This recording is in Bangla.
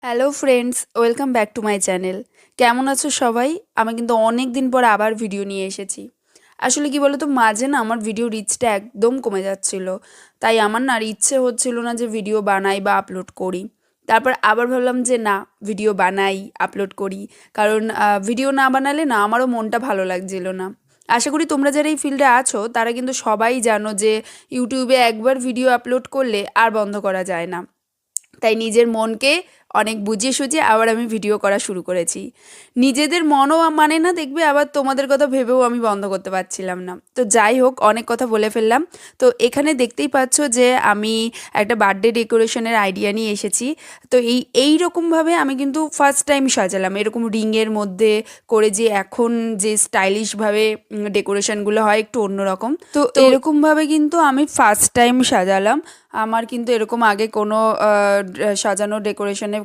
Hello friends, welcome back to my channel. কেমন আছো সবাই? আমি কিন্তু অনেক দিন পর আবার ভিডিও নিয়ে এসেছি। আসলে কি বলো তো, মাঝে না আমার ভিডিও রিচটা একদম কমে যাচ্ছিল। তাই আমার না আর ইচ্ছে হচ্ছিল না যে ভিডিও বানাই বা আপলোড করি। তারপর আবার ভাবলাম যে না, ভিডিও বানাই, আপলোড করি। কারণ ভিডিও না বানালে না আমারও মনটা ভালো লাগছিল না। আশা করি তোমরা যারা এই ফিল্ডে আছো তারা কিন্তু সবাই জানো যে ইউটিউবে একবার ভিডিও আপলোড করলে আর বন্ধ করা যায় না। তাই নিজের মনকে অনেক বুঝিয়ে সুঝিয়ে আবার আমি ভিডিও করা শুরু করেছি। নিজেদের মনও মানে না, দেখবে আবার তোমাদের কথা ভেবেও আমি বন্ধ করতে পারছিলাম না। তো যাই হোক, অনেক কথা বলে ফেললাম। তো এখানে দেখতেই পাচ্ছ যে আমি একটা বার্থডে ডেকোরেশনের আইডিয়া নিয়ে এসেছি। তো এইরকমভাবে আমি কিন্তু ফার্স্ট টাইম সাজালাম, এরকম রিংয়ের মধ্যে করে, যে এখন যে স্টাইলিশভাবে ডেকোরেশনগুলো হয় একটু অন্যরকম। তো এরকমভাবে কিন্তু আমি ফার্স্ট টাইম সাজালাম। আমার কিন্তু এরকম আগে কোনো সাজানো ডেকোরেশনে